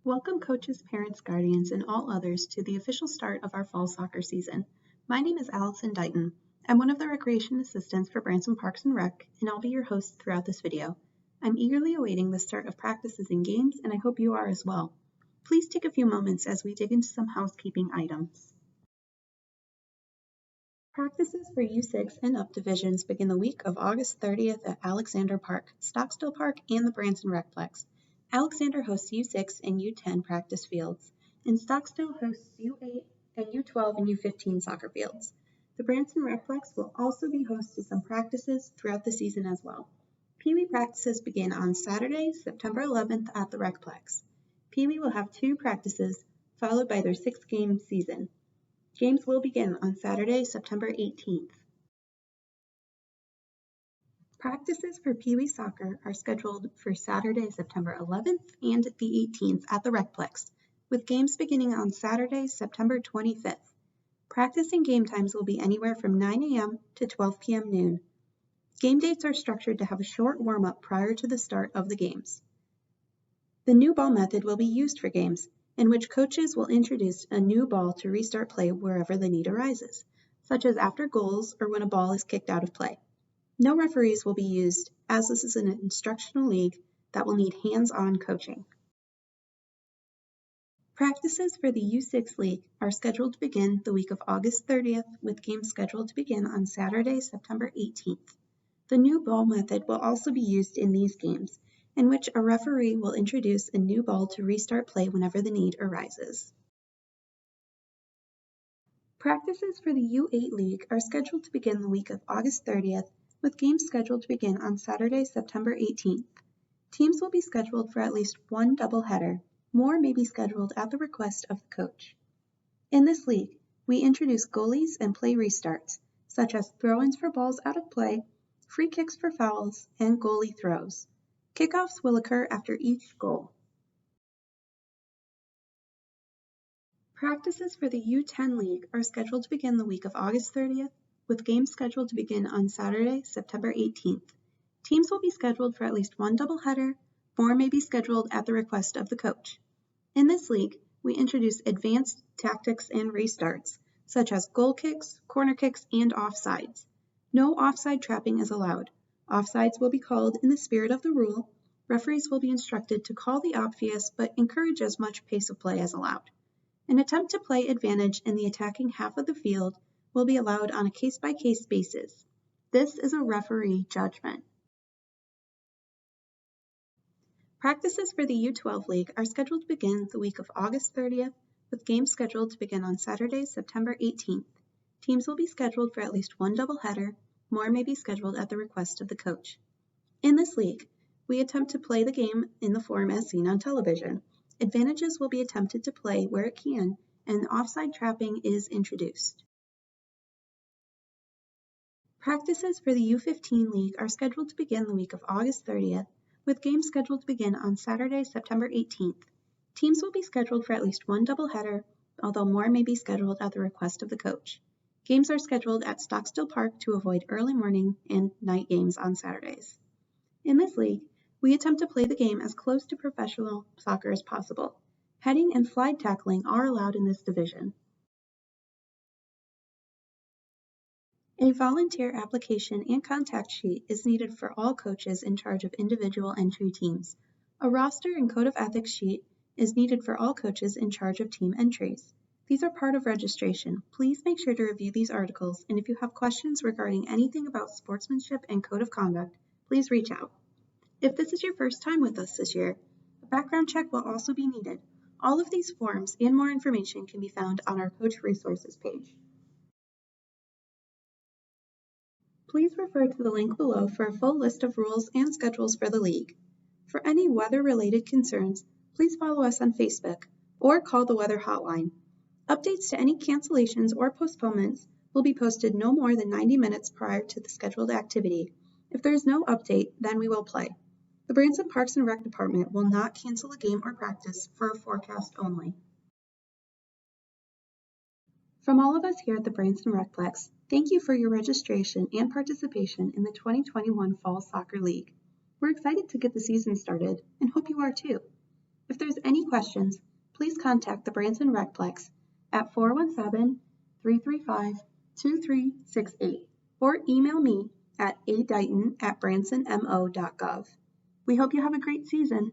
Welcome coaches, parents, guardians, and all others to the official start of our fall soccer season. My name is Allison Dighton. I'm one of the recreation assistants for Branson Parks and Rec, and I'll be your host throughout this video. I'm eagerly awaiting the start of practices and games, and I hope you are as well. Please take a few moments as we dig into some housekeeping items. Practices for U6 and up divisions begin the week of August 30th at Alexander Park, Stocksdale Park, and the Branson Recplex. Alexander hosts U6 and U10 practice fields, and Stocksdale hosts U8 and U12 and U15 soccer fields. The Branson Recplex will also be host to some practices throughout the season as well. Peewee practices begin on Saturday, September 11th at the Recplex. Peewee will have 2 practices, followed by their 6-game season. Games will begin on Saturday, September 18th. Practices for Peewee soccer are scheduled for Saturday, September 11th and the 18th at the Recplex, with games beginning on Saturday, September 25th. Practice and game times will be anywhere from 9 a.m. to 12 p.m. noon. Game dates are structured to have a short warm-up prior to the start of the games. The new ball method will be used for games, in which coaches will introduce a new ball to restart play wherever the need arises, such as after goals or when a ball is kicked out of play. No referees will be used, as this is an instructional league that will need hands-on coaching. Practices for the U6 League are scheduled to begin the week of August 30th, with games scheduled to begin on Saturday, September 18th. The new ball method will also be used in these games, in which a referee will introduce a new ball to restart play whenever the need arises. Practices for the U8 League are scheduled to begin the week of August 30th, with games scheduled to begin on Saturday, September 18th. Teams will be scheduled for at least one doubleheader. More may be scheduled at the request of the coach. In this league, we introduce goalies and play restarts, such as throw-ins for balls out of play, free kicks for fouls, and goalie throws. Kickoffs will occur after each goal. Practices for the U10 League are scheduled to begin the week of August 30th, with games scheduled to begin on Saturday, September 18th. Teams will be scheduled for at least one doubleheader. More may be scheduled at the request of the coach. In this league, we introduce advanced tactics and restarts, such as goal kicks, corner kicks, and offsides. No offside trapping is allowed. Offsides will be called in the spirit of the rule. Referees will be instructed to call the obvious but encourage as much pace of play as allowed. An attempt to play advantage in the attacking half of the field will be allowed on a case-by-case basis. This is a referee judgment. Practices for the U12 League are scheduled to begin the week of August 30th, with games scheduled to begin on Saturday, September 18th. Teams will be scheduled for at least one doubleheader. More may be scheduled at the request of the coach. In this league, we attempt to play the game in the form as seen on television. Advantages will be attempted to play where it can, and offside trapping is introduced. Practices for the U15 League are scheduled to begin the week of August 30th, with games scheduled to begin on Saturday, September 18th. Teams will be scheduled for at least one doubleheader, although more may be scheduled at the request of the coach. Games are scheduled at Stocksdale Park to avoid early morning and night games on Saturdays. In this league, we attempt to play the game as close to professional soccer as possible. Heading and flag tackling are allowed in this division. A volunteer application and contact sheet is needed for all coaches in charge of individual entry teams. A roster and code of ethics sheet is needed for all coaches in charge of team entries. These are part of registration. Please make sure to review these articles, and if you have questions regarding anything about sportsmanship and code of conduct, please reach out. If this is your first time with us this year, a background check will also be needed. All of these forms and more information can be found on our Coach Resources page. Please refer to the link below for a full list of rules and schedules for the league. For any weather-related concerns, please follow us on Facebook or call the weather hotline. Updates to any cancellations or postponements will be posted no more than 90 minutes prior to the scheduled activity. If there is no update, then we will play. The Branson Parks and Rec Department will not cancel a game or practice for a forecast only. From all of us here at the Branson Recplex, thank you for your registration and participation in the 2021 Fall Soccer League. We're excited to get the season started and hope you are too. If there's any questions, please contact the Branson Recplex at 417-335-2368 or email me at adighton@bransonmo.gov. We hope you have a great season.